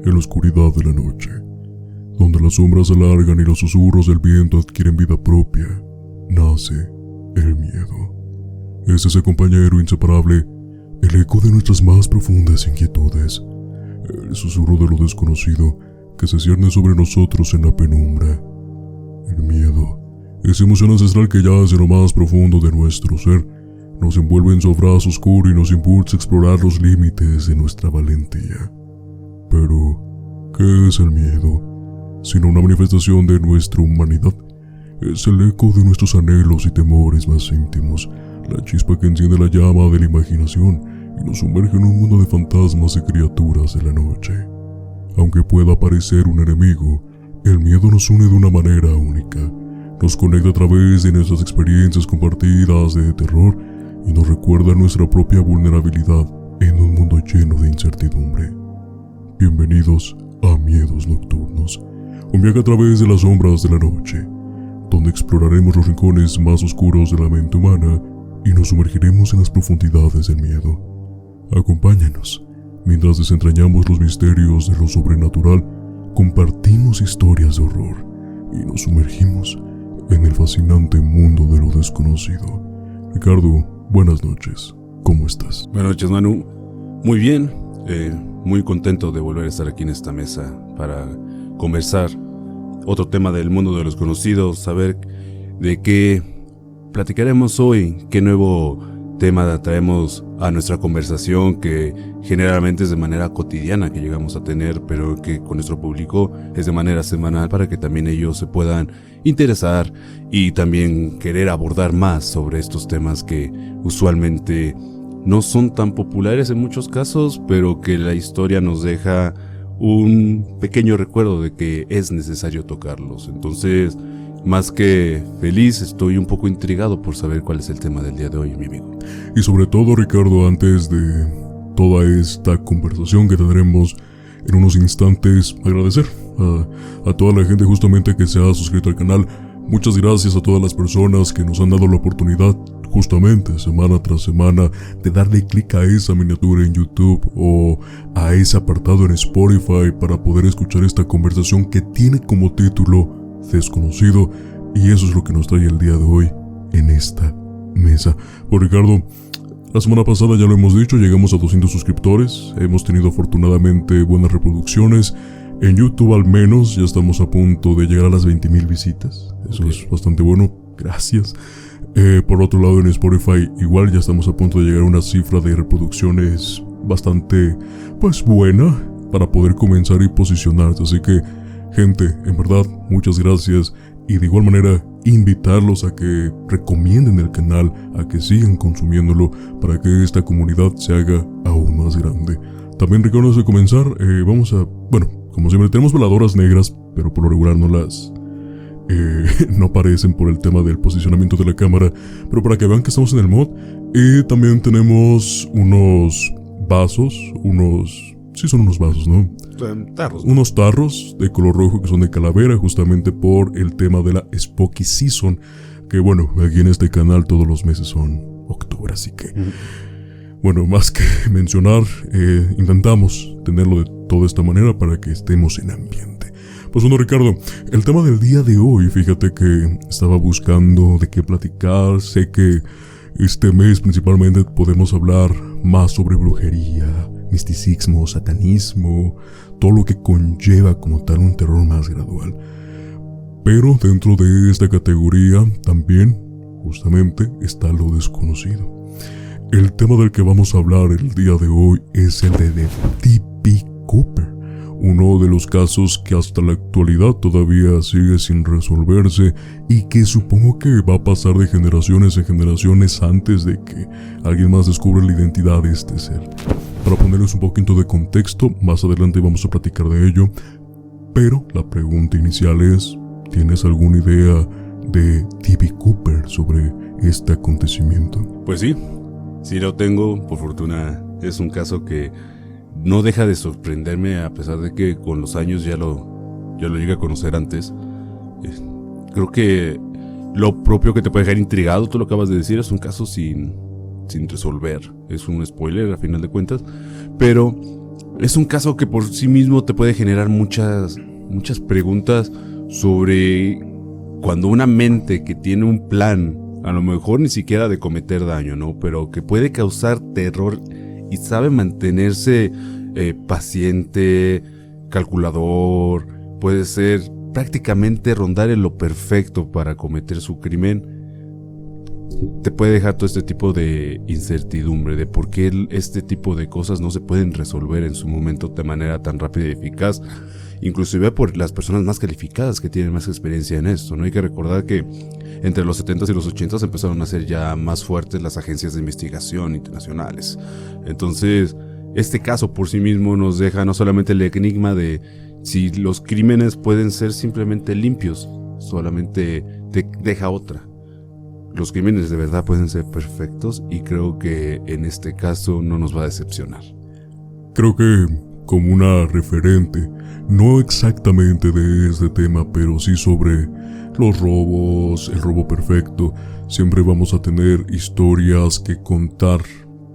en la oscuridad de la noche, donde las sombras se alargan y los susurros del viento adquieren vida propia, nace el miedo. Es ese compañero inseparable, el eco de nuestras más profundas inquietudes, el susurro de lo desconocido que se cierne sobre nosotros en la penumbra. El miedo, esa emoción ancestral que yace en lo más profundo de nuestro ser, nos envuelve en su abrazo oscuro y nos impulsa a explorar los límites de nuestra valentía. Pero, ¿qué es el miedo? Sino una manifestación de nuestra humanidad. Es el eco de nuestros anhelos y temores más íntimos, la chispa que enciende la llama de la imaginación y nos sumerge en un mundo de fantasmas y criaturas de la noche. Aunque pueda parecer un enemigo, el miedo nos une de una manera única. Nos conecta a través de nuestras experiencias compartidas de terror y nos recuerda nuestra propia vulnerabilidad en un mundo lleno de incertidumbre. Bienvenidos a Miedos Nocturnos, un viaje a través de las sombras de la noche, donde exploraremos los rincones más oscuros de la mente humana y nos sumergiremos en las profundidades del miedo. Acompáñanos mientras desentrañamos los misterios de lo sobrenatural, compartimos historias de horror y nos sumergimos en el fascinante mundo de lo desconocido. Ricardo, buenas noches. ¿Cómo estás? Buenas noches, Manu. Muy bien. Muy contento de volver a estar aquí en esta mesa para conversar otro tema del mundo de los conocidos, saber de qué platicaremos hoy, qué nuevo tema traemos a nuestra conversación, que generalmente es de manera cotidiana que llegamos a tener, pero que con nuestro público es de manera semanal para que también ellos se puedan interesar y también querer abordar más sobre estos temas que usualmente no son tan populares en muchos casos, pero que la historia nos deja un pequeño recuerdo de que es necesario tocarlos. Entonces, más que feliz, estoy un poco intrigado por saber cuál es el tema del día de hoy, mi amigo. Y sobre todo, Ricardo, antes de toda esta conversación que tendremos en unos instantes, agradecer a toda la gente justamente que se ha suscrito al canal. Muchas gracias a todas las personas que nos han dado la oportunidad justamente semana tras semana de darle clic a esa miniatura en YouTube o a ese apartado en Spotify para poder escuchar esta conversación que tiene como título Desconocido, y eso es lo que nos trae el día de hoy en esta mesa. Pues Ricardo, la semana pasada ya lo hemos dicho, llegamos a 200 suscriptores, hemos tenido afortunadamente buenas reproducciones. En YouTube al menos ya estamos a punto de llegar a las 20,000 visitas. Eso es bastante bueno, gracias. Por otro lado, en Spotify igual ya estamos a punto de llegar a una cifra de reproducciones bastante buena para poder comenzar y posicionarse. Así que, gente, en verdad, muchas gracias. Y de igual manera, invitarlos a que recomienden el canal, a que sigan consumiéndolo para que esta comunidad se haga aún más grande. También, Ricardo, antes de comenzar, como siempre, tenemos veladoras negras, pero por lo regular no aparecen por el tema del posicionamiento de la cámara, pero para que vean que estamos en el mod. Y también tenemos unos vasos, son unos vasos, ¿no? Tarros. Unos tarros de color rojo que son de calavera, justamente por el tema de la Spooky Season, que bueno, aquí en este canal todos los meses son octubre, así que... Bueno, más que mencionar, intentamos tenerlo de toda esta manera para que estemos en ambiente. Pues bueno, Ricardo, el tema del día de hoy, fíjate que estaba buscando de qué platicar. Sé que este mes principalmente podemos hablar más sobre brujería, misticismo, satanismo, todo lo que conlleva como tal un terror más gradual. Pero dentro de esta categoría también, justamente, está lo desconocido. El tema del que vamos a hablar el día de hoy es el de D.B. Cooper, uno de los casos que hasta la actualidad todavía sigue sin resolverse y que supongo que va a pasar de generaciones en generaciones antes de que alguien más descubra la identidad de este ser. Para ponerles un poquito de contexto, más adelante vamos a platicar de ello, pero la pregunta inicial es, ¿tienes alguna idea de D.B. Cooper sobre este acontecimiento? Pues sí lo tengo. Por fortuna es un caso que no deja de sorprenderme, a pesar de que con los años ya lo llegué a conocer antes. Creo que lo propio que te puede dejar intrigado, tú lo acabas de decir, es un caso sin resolver. Es un spoiler a final de cuentas, pero es un caso que por sí mismo te puede generar muchas preguntas sobre cuando una mente que tiene un plan, a lo mejor ni siquiera de cometer daño, ¿no? Pero que puede causar terror y sabe mantenerse paciente, calculador, puede ser prácticamente rondar en lo perfecto para cometer su crimen, te puede dejar todo este tipo de incertidumbre de por qué este tipo de cosas no se pueden resolver en su momento de manera tan rápida y eficaz, inclusive por las personas más calificadas que tienen más experiencia en esto, ¿no? Hay que recordar que entre los 70s y los 80s empezaron a ser ya más fuertes las agencias de investigación internacionales. Entonces, este caso por sí mismo nos deja no solamente el enigma de si los crímenes pueden ser simplemente limpios, solamente te deja otra. Los crímenes de verdad pueden ser perfectos y creo que en este caso no nos va a decepcionar. Creo que como una referente, no exactamente de este tema, pero sí sobre los robos, el robo perfecto, siempre vamos a tener historias que contar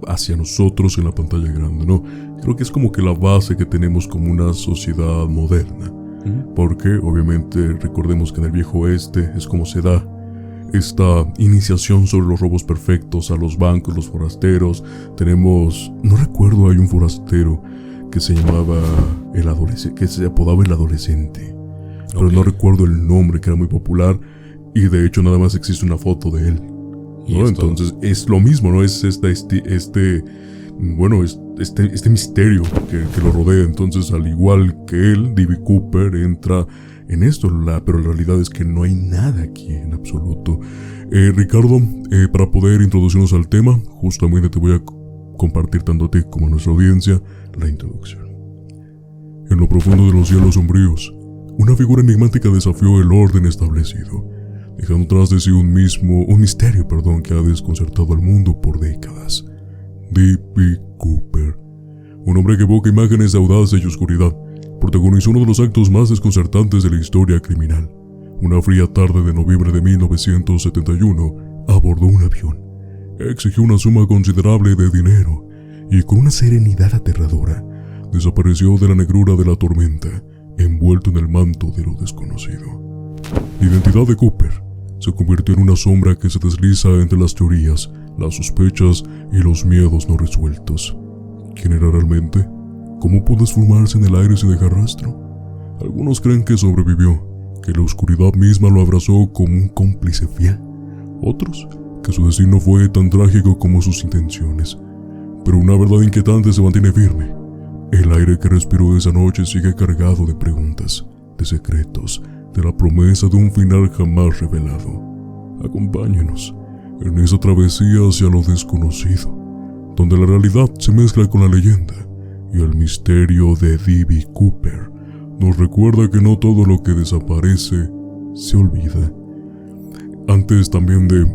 hacia nosotros en la pantalla grande, ¿no? Creo que es como que la base que tenemos como una sociedad moderna, porque obviamente recordemos que en el viejo oeste es como se da esta iniciación sobre los robos perfectos a los bancos, los forasteros. Tenemos, no recuerdo, hay un forastero que se llamaba el adolescente, que se apodaba el adolescente, pero no recuerdo el nombre, que era muy popular y de hecho nada más existe una foto de él, ¿no? Entonces es lo mismo, ¿no? Es este misterio que lo rodea. Entonces, al igual que él, D.B. Cooper entra en esto, pero la realidad es que no hay nada aquí en absoluto. Ricardo, para poder introducirnos al tema, justamente te voy a compartir tanto a ti como a nuestra audiencia la introducción. En lo profundo de los cielos sombríos, una figura enigmática desafió el orden establecido, dejando tras de sí un misterio que ha desconcertado al mundo por décadas. D.B. Cooper, un hombre que evoca imágenes de audacia y oscuridad, protagonizó uno de los actos más desconcertantes de la historia criminal. Una fría tarde de noviembre de 1971, abordó un avión, exigió una suma considerable de dinero y con una serenidad aterradora, desapareció de la negrura de la tormenta, envuelto en el manto de lo desconocido. La identidad de Cooper se convirtió en una sombra que se desliza entre las teorías, las sospechas y los miedos no resueltos. ¿Quién era realmente? ¿Cómo pudo esfumarse en el aire sin dejar rastro? Algunos creen que sobrevivió, que la oscuridad misma lo abrazó como un cómplice fiel. Otros, que su destino fue tan trágico como sus intenciones. Pero una verdad inquietante se mantiene firme. El aire que respiró esa noche sigue cargado de preguntas, de secretos, de la promesa de un final jamás revelado. Acompáñenos en esa travesía hacia lo desconocido, donde la realidad se mezcla con la leyenda, y el misterio de D.B. Cooper nos recuerda que no todo lo que desaparece se olvida. Antes también de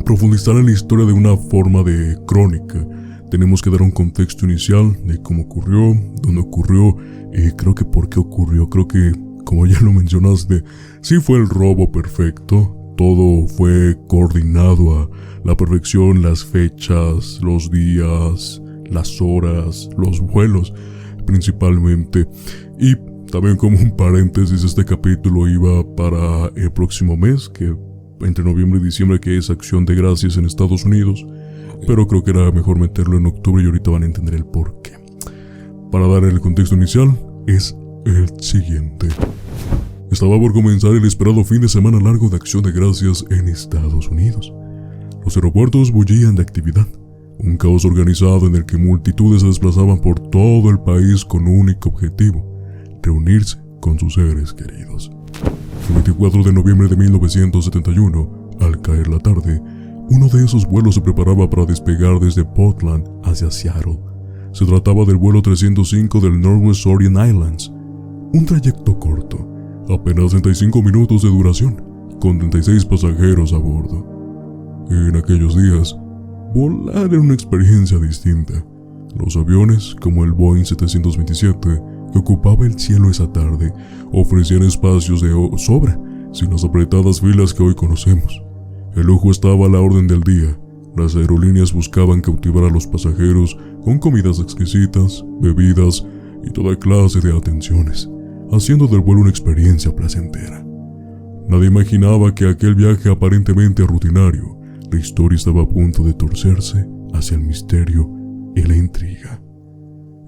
profundizar en la historia de una forma de crónica, tenemos que dar un contexto inicial de cómo ocurrió, dónde ocurrió y creo que por qué ocurrió. Creo que, como ya lo mencionaste, sí fue el robo perfecto. Todo fue coordinado a la perfección, las fechas, los días, las horas, los vuelos principalmente. Y también como un paréntesis, este capítulo iba para el próximo mes, que entre noviembre y diciembre, que es Acción de Gracias en Estados Unidos. Pero creo que era mejor meterlo en octubre y ahorita van a entender el porqué. Para dar el contexto inicial, es el siguiente. Estaba por comenzar el esperado fin de semana largo de Acción de Gracias en Estados Unidos. Los aeropuertos bullían de actividad, un caos organizado en el que multitudes se desplazaban por todo el país con un único objetivo: reunirse con sus seres queridos. El 24 de noviembre de 1971, al caer la tarde, uno de esos vuelos se preparaba para despegar desde Portland hacia Seattle. Se trataba del vuelo 305 del Northwest Orient Islands, un trayecto corto, apenas 35 minutos de duración, con 36 pasajeros a bordo. En aquellos días, volar era una experiencia distinta. Los aviones, como el Boeing 727, que ocupaba el cielo esa tarde, ofrecían espacios de sobra, sin las apretadas filas que hoy conocemos. El lujo estaba a la orden del día, Las aerolíneas buscaban cautivar a los pasajeros con comidas exquisitas, bebidas y toda clase de atenciones, haciendo del vuelo una experiencia placentera. Nadie imaginaba que aquel viaje aparentemente rutinario, la historia estaba a punto de torcerse hacia el misterio y la intriga.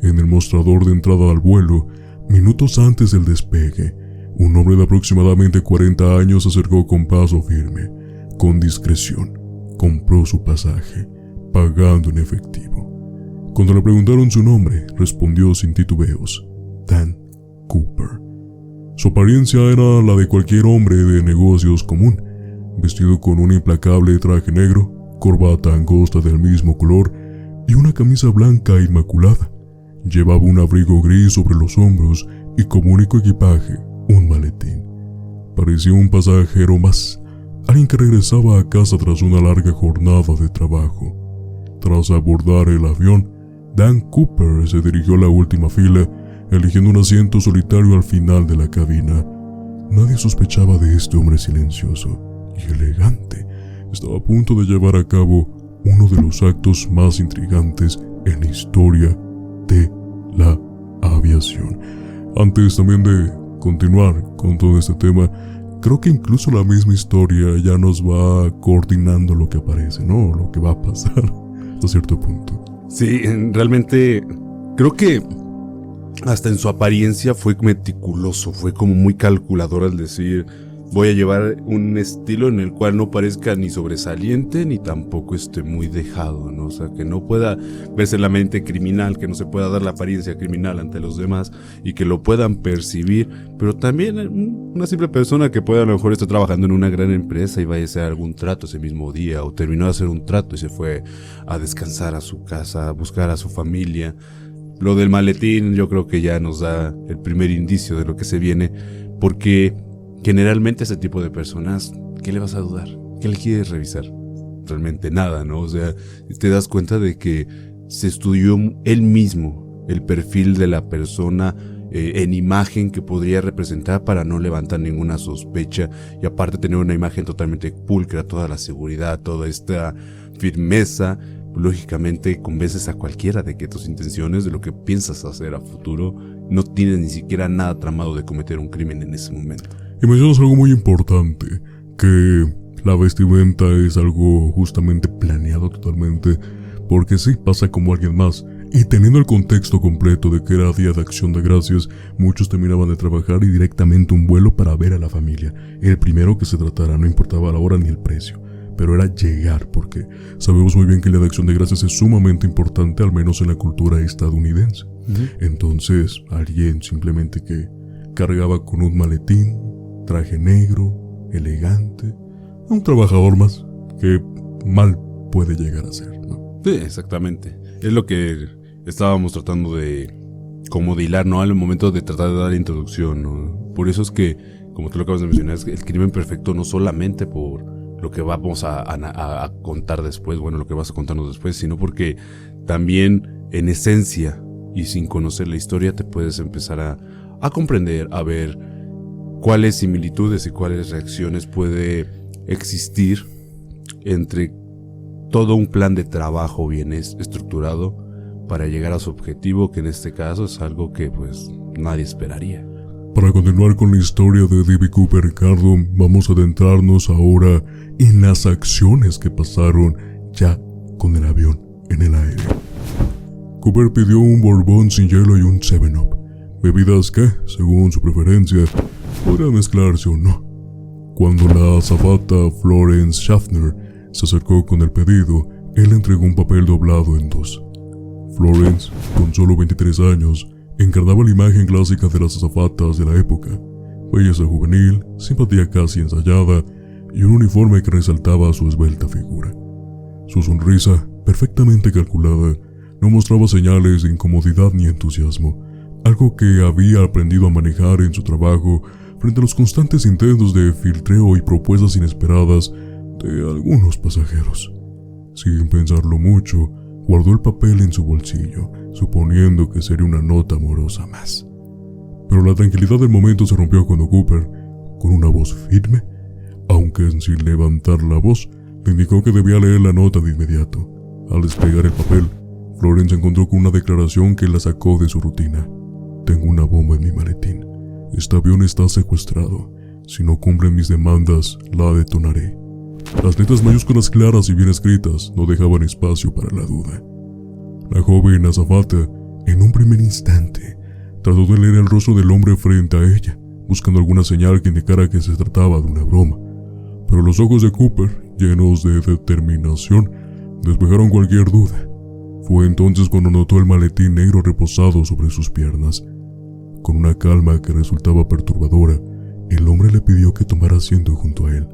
En el mostrador de entrada al vuelo, minutos antes del despegue, un hombre de aproximadamente 40 años se acercó con paso firme, con discreción. Compró su pasaje, pagando en efectivo. Cuando le preguntaron su nombre, respondió sin titubeos: Dan Cooper. Su apariencia era la de cualquier hombre de negocios común, vestido con un implacable traje negro, corbata angosta del mismo color y una camisa blanca inmaculada. Llevaba un abrigo gris sobre los hombros y como único equipaje, un maletín. Parecía un pasajero más, alguien que regresaba a casa tras una larga jornada de trabajo. Tras abordar el avión, Dan Cooper se dirigió a la última fila, eligiendo un asiento solitario al final de la cabina. Nadie sospechaba de este hombre silencioso y elegante. Estaba a punto de llevar a cabo uno de los actos más intrigantes en la historia de la aviación. Antes también de continuar con todo este tema, creo que incluso la misma historia ya nos va coordinando lo que aparece, ¿no? Lo que va a pasar hasta cierto punto. Sí, realmente creo que hasta en su apariencia fue meticuloso, fue como muy calculador al decir: voy a llevar un estilo en el cual no parezca ni sobresaliente ni tampoco esté muy dejado, ¿no? O sea, que no pueda verse la mente criminal, que no se pueda dar la apariencia criminal ante los demás y que lo puedan percibir, pero también una simple persona que pueda a lo mejor estar trabajando en una gran empresa y vaya a hacer algún trato ese mismo día, o terminó de hacer un trato y se fue a descansar a su casa, a buscar a su familia. Lo del maletín yo creo que ya nos da el primer indicio de lo que se viene, porque generalmente ese tipo de personas, ¿qué le vas a dudar? ¿Qué le quieres revisar? Realmente nada, ¿no? O sea, te das cuenta de que se estudió él mismo el perfil de la persona en imagen que podría representar para no levantar ninguna sospecha, y aparte tener una imagen totalmente pulcra, toda la seguridad, toda esta firmeza. Lógicamente convences a cualquiera de que tus intenciones, de lo que piensas hacer a futuro, no tienes ni siquiera nada tramado de cometer un crimen en ese momento. Y mencionas algo muy importante, que la vestimenta es algo justamente planeado totalmente, porque sí, pasa como alguien más. Y teniendo el contexto completo de que era Día de Acción de Gracias, muchos terminaban de trabajar y directamente un vuelo para ver a la familia. El primero que se tratara, no importaba la hora ni el precio, pero era llegar, porque sabemos muy bien que el Día de Acción de Gracias es sumamente importante, al menos en la cultura estadounidense. Entonces, alguien simplemente que cargaba con un maletín, traje negro, elegante, un trabajador más, que mal puede llegar a ser, ¿no? Sí, exactamente. Es lo que estábamos tratando de como de hilar, ¿no? Al momento de tratar de dar la introducción, ¿no? Por eso es que, como tú lo acabas de mencionar, es el crimen perfecto no solamente por lo que vamos a contar después, bueno, lo que vas a contarnos después, sino porque también en esencia y sin conocer la historia te puedes empezar a comprender, a ver cuáles similitudes y cuáles reacciones puede existir entre todo un plan de trabajo bien estructurado para llegar a su objetivo, que en este caso es algo que pues nadie esperaría. Para continuar con la historia de D.B. Cooper, Ricardo, vamos a adentrarnos ahora en las acciones que pasaron ya con el avión en el aire. Cooper pidió un bourbon sin hielo y un 7-Up, bebidas que, según su preferencia, podrían mezclarse o no. Cuando la azafata Florence Schaffner se acercó con el pedido, él entregó un papel doblado en dos. Florence, con solo 23 años, encarnaba la imagen clásica de las azafatas de la época: belleza juvenil, simpatía casi ensayada y un uniforme que resaltaba su esbelta figura. Su sonrisa, perfectamente calculada, no mostraba señales de incomodidad ni entusiasmo, algo que había aprendido a manejar en su trabajo frente a los constantes intentos de filtreo y propuestas inesperadas de algunos pasajeros. Sin pensarlo mucho, guardó el papel en su bolsillo, suponiendo que sería una nota amorosa más. Pero la tranquilidad del momento se rompió cuando Cooper, con una voz firme, aunque sin levantar la voz, Le indicó que debía leer la nota de inmediato. Al desplegar el papel, Florence se encontró con una declaración que la sacó de su rutina. Tengo una bomba en mi maletín. Este avión está secuestrado. Si no cumplen mis demandas, la detonaré. Las letras mayúsculas claras y bien escritas no dejaban espacio para la duda. La joven azafata, en un primer instante, trató de leer el rostro del hombre frente a ella, buscando alguna señal que indicara que se trataba de una broma. Pero los ojos de Cooper, llenos de determinación, despejaron cualquier duda. Fue entonces cuando notó el maletín negro reposado sobre sus piernas. Con una calma que resultaba perturbadora, el hombre le pidió que tomara asiento junto a él.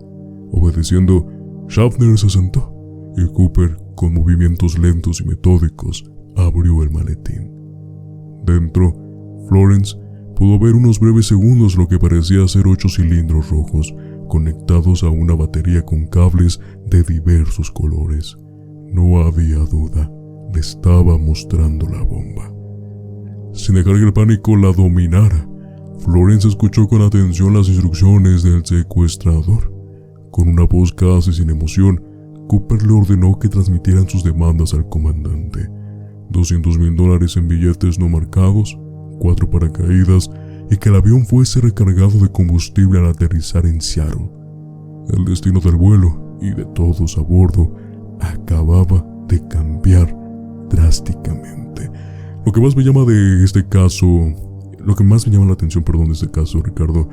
Obedeciendo, Schaffner se sentó y Cooper, con movimientos lentos y metódicos, abrió el maletín. Dentro, Florence pudo ver unos breves segundos lo que parecía ser 8 cilindros rojos conectados a una batería con cables de diversos colores. No había duda, le estaba mostrando la bomba. Sin dejar que el pánico la dominara, Florence escuchó con atención las instrucciones del secuestrador. Con una voz casi sin emoción, Cooper le ordenó que transmitieran sus demandas al comandante: $200,000 en billetes no marcados, 4 paracaídas y que el avión fuese recargado de combustible al aterrizar en Seattle. El destino del vuelo y de todos a bordo acababa de cambiar drásticamente. Lo que más me llama la atención, de este caso, Ricardo,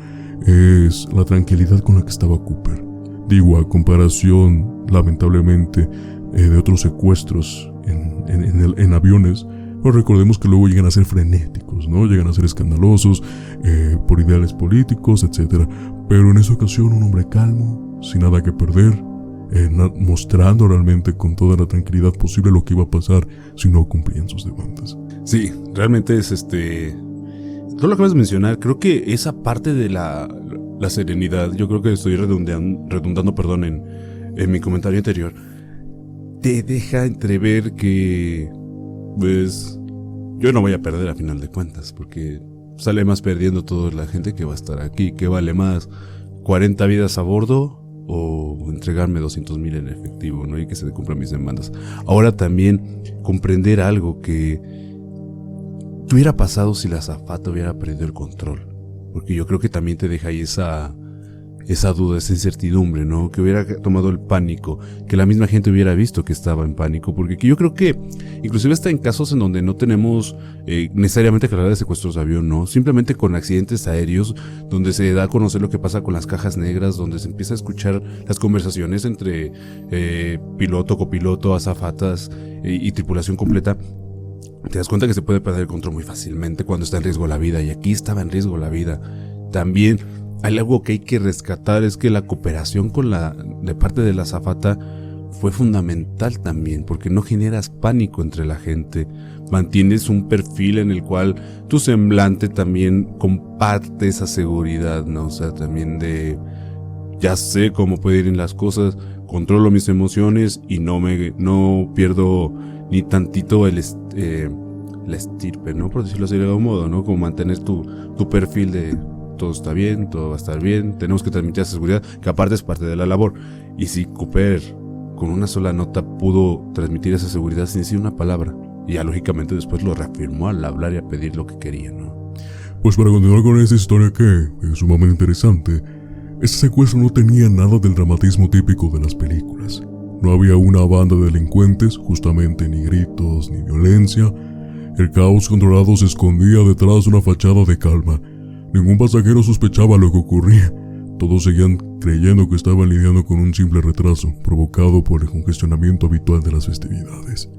es la tranquilidad con la que estaba Cooper. Digo, a comparación, lamentablemente, de otros secuestros en aviones, pues recordemos que luego llegan a ser frenéticos, ¿no? Llegan a ser escandalosos, por ideales políticos, etc. Pero en esa ocasión, un hombre calmo, sin nada que perder, mostrando realmente con toda la tranquilidad posible lo que iba a pasar si no cumplían sus demandas. Sí, realmente es todo lo que acabas de mencionar. Creo que esa parte de la serenidad, yo creo que estoy redundando en mi comentario anterior, te deja entrever que, pues, yo no voy a perder a final de cuentas, porque sale más perdiendo toda la gente que va a estar aquí. ¿Qué vale más? ¿40 vidas a bordo o entregarme 200,000 en efectivo, ¿no? Y que se cumplan mis demandas? Ahora también comprender algo: que ¿qué hubiera pasado si la azafata hubiera perdido el control? Porque yo creo que también te deja ahí esa duda, esa incertidumbre, ¿no? Que hubiera tomado el pánico, que la misma gente hubiera visto que estaba en pánico, porque yo creo que inclusive hasta en casos en donde no tenemos necesariamente que hablar de secuestros de avión, ¿no? Simplemente con accidentes aéreos, donde se da a conocer lo que pasa con las cajas negras, donde se empieza a escuchar las conversaciones entre piloto, copiloto, azafatas y tripulación completa. Te das cuenta que se puede perder el control muy fácilmente cuando está en riesgo la vida, y aquí estaba en riesgo la vida. También hay algo que hay que rescatar, es que la cooperación de parte de la azafata fue fundamental también, porque no generas pánico entre la gente, mantienes un perfil en el cual tu semblante también comparte esa seguridad, ¿no? O sea, también ya sé cómo pueden ir las cosas, controlo mis emociones y no pierdo ni tantito la estirpe, ¿no? Por decirlo así de algún modo, ¿no? Como mantener tu perfil de todo está bien, todo va a estar bien, tenemos que transmitir esa seguridad, que aparte es parte de la labor. Y si Cooper con una sola nota pudo transmitir esa seguridad sin decir una palabra, y ya lógicamente después lo reafirmó al hablar y a pedir lo que quería, ¿no? Pues para continuar con esta historia, que es sumamente interesante, este secuestro no tenía nada del dramatismo típico de las películas. No había una banda de delincuentes, justamente, ni gritos, ni violencia. El caos controlado se escondía detrás de una fachada de calma. Ningún pasajero sospechaba lo que ocurría. Todos seguían creyendo que estaban lidiando con un simple retraso provocado por el congestionamiento habitual de las festividades.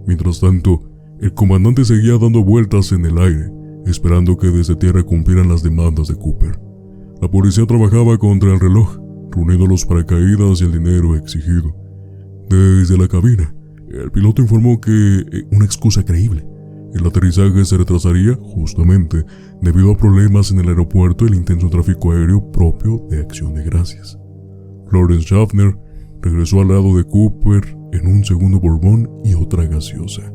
Mientras tanto, el comandante seguía dando vueltas en el aire, esperando que desde tierra cumplieran las demandas de Cooper. La policía trabajaba contra el reloj, reuniendo los paracaídas y el dinero exigido. Desde la cabina, el piloto informó que una excusa creíble: el aterrizaje se retrasaría justamente debido a problemas en el aeropuerto y el intenso tráfico aéreo propio de Acción de Gracias. Florence Schaffner regresó al lado de Cooper en un segundo bourbon y otra gaseosa.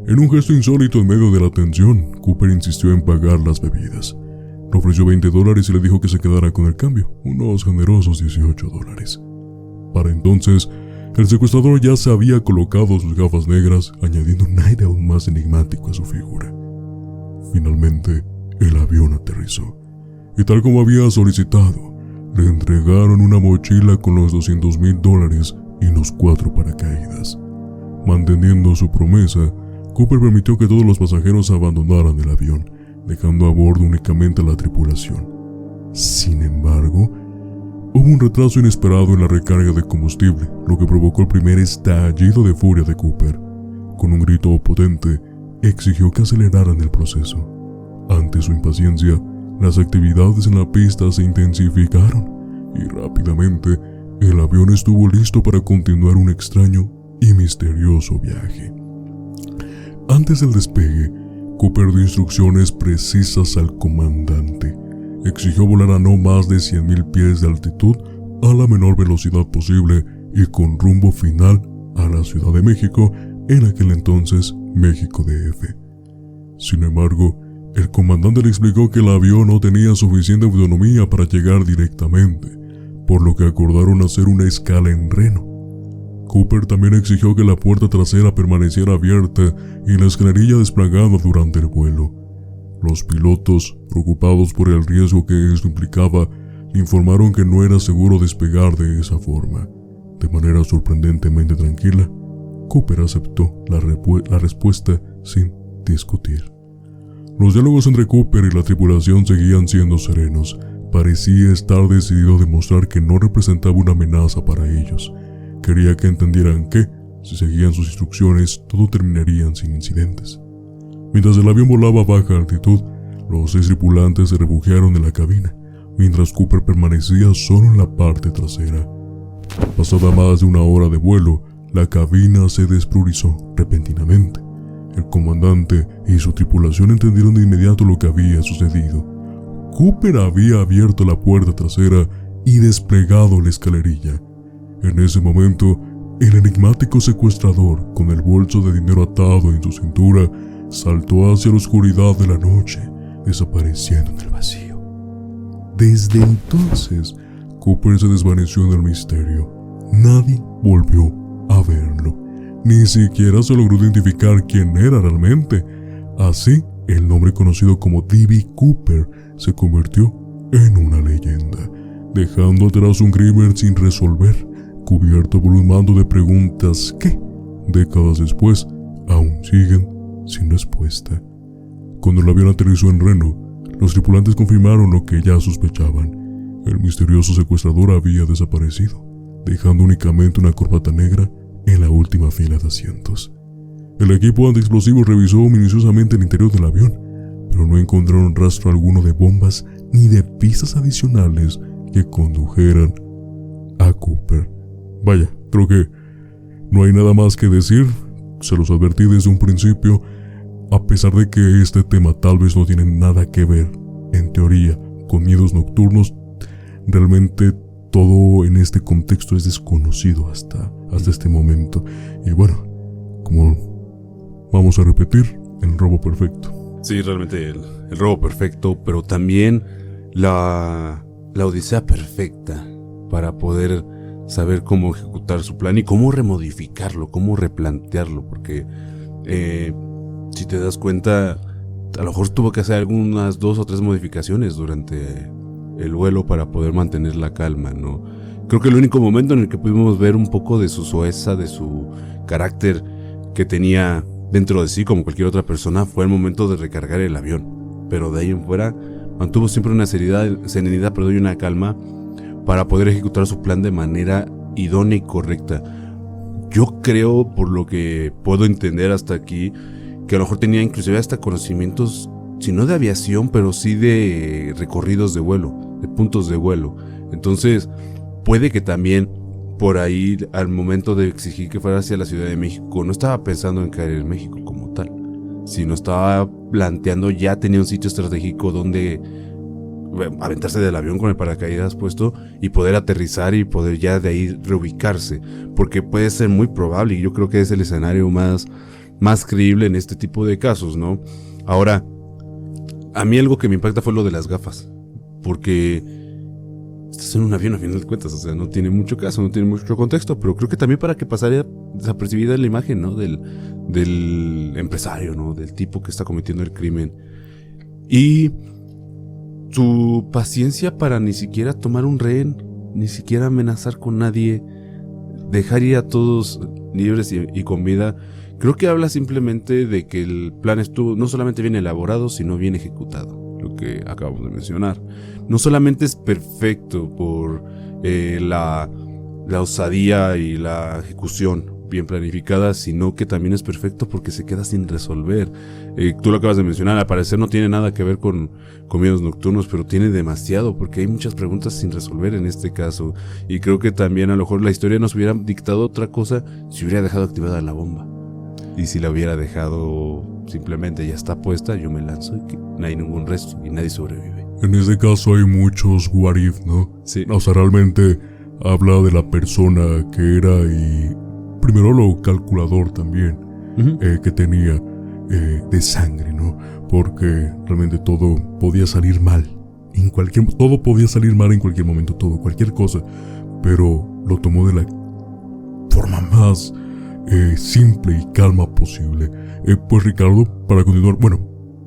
En un gesto insólito en medio de la tensión, Cooper insistió en pagar las bebidas. Le ofreció $20 y le dijo que se quedara con el cambio, unos generosos $18. Para entonces, el secuestrador ya se había colocado sus gafas negras, añadiendo un aire aún más enigmático a su figura. Finalmente, el avión aterrizó, y tal como había solicitado, le entregaron una mochila con los $200,000 y los 4 paracaídas. Manteniendo su promesa, Cooper permitió que todos los pasajeros abandonaran el avión, dejando a bordo únicamente a la tripulación. Sin embargo, hubo un retraso inesperado en la recarga de combustible, lo que provocó el primer estallido de furia de Cooper. Con un grito potente, exigió que aceleraran el proceso. Ante su impaciencia, las actividades en la pista se intensificaron y rápidamente el avión estuvo listo para continuar un extraño y misterioso viaje. Antes del despegue, Cooper dio instrucciones precisas al comandante. Exigió volar a no más de 100,000 pies de altitud a la menor velocidad posible y con rumbo final a la Ciudad de México, en aquel entonces México DF. Sin embargo, el comandante le explicó que el avión no tenía suficiente autonomía para llegar directamente, por lo que acordaron hacer una escala en Reno. Cooper también exigió que la puerta trasera permaneciera abierta y la escalerilla desplegada durante el vuelo. Los pilotos, preocupados por el riesgo que esto implicaba, le informaron que no era seguro despegar de esa forma. De manera sorprendentemente tranquila, Cooper aceptó la respuesta sin discutir. Los diálogos entre Cooper y la tripulación seguían siendo serenos. Parecía estar decidido a demostrar que no representaba una amenaza para ellos. Quería que entendieran que, si seguían sus instrucciones, todo terminaría sin incidentes. Mientras el avión volaba a baja altitud, los 6 tripulantes se refugiaron en la cabina, mientras Cooper permanecía solo en la parte trasera. Pasada más de 1 hora de vuelo, la cabina se despresurizó repentinamente. El comandante y su tripulación entendieron de inmediato lo que había sucedido. Cooper había abierto la puerta trasera y desplegado la escalerilla. En ese momento, el enigmático secuestrador, con el bolso de dinero atado en su cintura, saltó hacia la oscuridad de la noche, desapareciendo en el vacío. Desde entonces, Cooper se desvaneció en el misterio. Nadie volvió a verlo. Ni siquiera se logró identificar quién era realmente. Así, el nombre conocido como D.B. Cooper se convirtió en una leyenda, dejando atrás un crimen sin resolver, cubierto por un mando de preguntas que, décadas después, aún siguen sin respuesta. Cuando el avión aterrizó en Reno, los tripulantes confirmaron lo que ya sospechaban. El misterioso secuestrador había desaparecido, dejando únicamente una corbata negra en la última fila de asientos. El equipo antiexplosivos revisó minuciosamente el interior del avión, pero no encontraron rastro alguno de bombas ni de pistas adicionales que condujeran a Cooper. Vaya, creo que no hay nada más que decir. Se los advertí desde un principio, a pesar de que este tema tal vez no tiene nada que ver, en teoría, con miedos nocturnos. Realmente todo en este contexto es desconocido hasta este momento. Y bueno, como vamos a repetir, el robo perfecto. Sí, realmente el robo perfecto, pero también la odisea perfecta para poder saber cómo ejecutar su plan y cómo remodificarlo, cómo replantearlo, porque si te das cuenta, a lo mejor tuvo que hacer algunas 2 o 3 modificaciones durante el vuelo para poder mantener la calma, ¿no? Creo que el único momento en el que pudimos ver un poco de su soeza, de su carácter que tenía dentro de sí como cualquier otra persona, fue el momento de recargar el avión. Pero de ahí en fuera mantuvo siempre una serenidad y una calma para poder ejecutar su plan de manera idónea y correcta. Yo creo, por lo que puedo entender hasta aquí, que a lo mejor tenía inclusive hasta conocimientos, si no de aviación, pero sí de recorridos de vuelo, de puntos de vuelo. Entonces, puede que también por ahí, al momento de exigir que fuera hacia la Ciudad de México, no estaba pensando en caer en México como tal, sino estaba planteando, ya tenía un sitio estratégico donde aventarse del avión con el paracaídas puesto y poder aterrizar y poder ya de ahí reubicarse, porque puede ser muy probable, y yo creo que es el escenario más creíble en este tipo de casos, ¿no? Ahora, a mí algo que me impacta fue lo de las gafas, porque estás en un avión a final de cuentas, o sea, no tiene mucho caso, no tiene mucho contexto, pero creo que también para que pasara desapercibida la imagen, ¿no? Del empresario, ¿no? Del tipo que está cometiendo el crimen. Y su paciencia para ni siquiera tomar un rehén, ni siquiera amenazar con nadie, dejar ir a todos libres y con vida, creo que habla simplemente de que el plan estuvo no solamente bien elaborado, sino bien ejecutado, lo que acabamos de mencionar. No solamente es perfecto por la osadía y la ejecución bien planificada, sino que también es perfecto porque se queda sin resolver. Tú lo acabas de mencionar, al parecer no tiene nada que ver con miedos nocturnos, pero tiene demasiado, porque hay muchas preguntas sin resolver en este caso, y creo que también a lo mejor la historia nos hubiera dictado otra cosa si hubiera dejado activada la bomba, y si la hubiera dejado simplemente ya está puesta, yo me lanzo y que no hay ningún resto y nadie sobrevive. En ese caso hay muchos what if, ¿no? Sí. O sea, realmente habla de la persona que era y primero lo calculador también, que tenía de sangre, ¿no? Porque realmente todo podía salir mal. Todo podía salir mal en cualquier momento, todo, cualquier cosa. Pero lo tomó de la forma más simple y calma posible. Pues Ricardo, para continuar, bueno,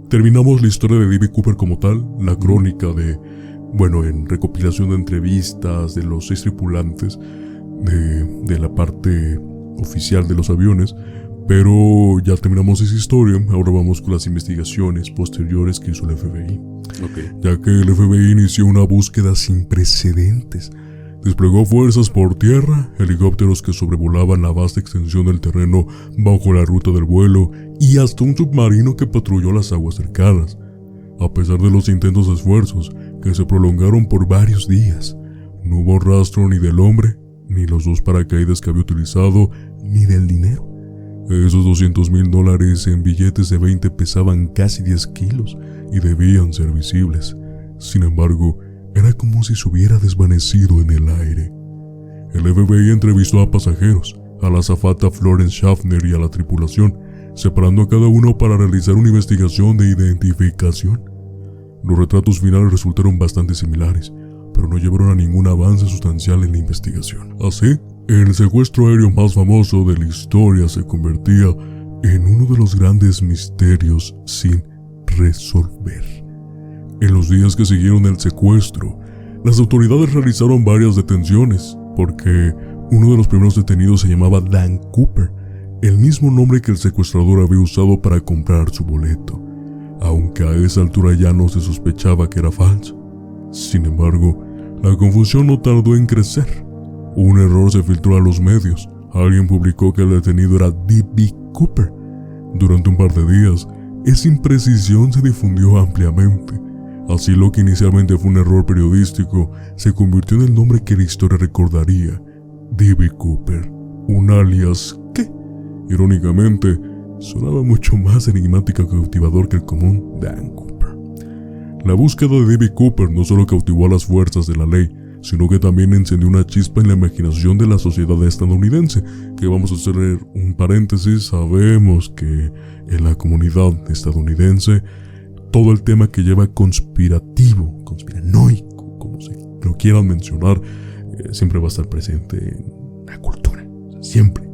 terminamos la historia de D.B. Cooper como tal, la crónica en recopilación de entrevistas de los 6 tripulantes de la parte oficial de los aviones, pero ya terminamos esa historia. Ahora vamos con las investigaciones posteriores que hizo el FBI. Ya que el FBI inició una búsqueda sin precedentes. Desplegó fuerzas por tierra, helicópteros que sobrevolaban la vasta extensión del terreno bajo la ruta del vuelo y hasta un submarino que patrulló las aguas cercanas. A pesar de los intentos esfuerzos, que se prolongaron por varios días, no hubo rastro ni del hombre, ni los 2 paracaídas que había utilizado, ni del dinero. Esos $200,000 en billetes de 20 pesaban casi 10 kilos y debían ser visibles. Sin embargo, era como si se hubiera desvanecido en el aire. El FBI entrevistó a pasajeros, a la azafata Florence Schaffner y a la tripulación, separando a cada uno para realizar una investigación de identificación. Los retratos finales resultaron bastante similares, pero no llevaron a ningún avance sustancial en la investigación. Así, el secuestro aéreo más famoso de la historia se convertía en uno de los grandes misterios sin resolver. En los días que siguieron el secuestro, las autoridades realizaron varias detenciones, porque uno de los primeros detenidos se llamaba Dan Cooper, el mismo nombre que el secuestrador había usado para comprar su boleto, aunque a esa altura ya no se sospechaba que era falso. Sin embargo, la confusión no tardó en crecer. Un error se filtró a los medios. Alguien publicó que el detenido era D.B. Cooper. Durante un par de días, esa imprecisión se difundió ampliamente. Así, lo que inicialmente fue un error periodístico se convirtió en el nombre que la historia recordaría: D.B. Cooper, un alias que, irónicamente, sonaba mucho más enigmático y cautivador que el común Dan Cooper. La búsqueda de D.B. Cooper no solo cautivó a las fuerzas de la ley, sino que también encendió una chispa en la imaginación de la sociedad estadounidense, que vamos a hacer un paréntesis. Sabemos que en la comunidad estadounidense todo el tema que lleva conspirativo, conspiranoico, como se lo quieran mencionar, siempre va a estar presente en la cultura, siempre.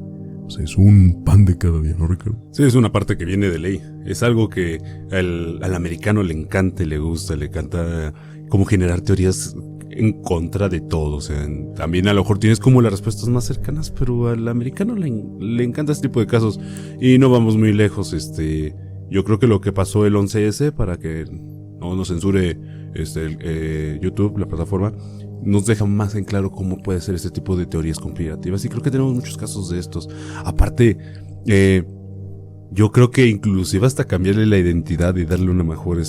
O sea, es un pan de cada día, ¿no, Ricardo? Sí, es una parte que viene de ley. Es algo que al americano le encanta y le gusta, le encanta como generar teorías en contra de todo. O sea, también a lo mejor tienes como las respuestas más cercanas, pero al americano le encanta este tipo de casos. Y no vamos muy lejos. Yo creo que lo que pasó el 11S, para que no nos censure YouTube, la plataforma, nos deja más en claro cómo puede ser este tipo de teorías conspirativas, y creo que tenemos muchos casos de estos. Aparte, yo creo que inclusive hasta cambiarle la identidad y darle una mejor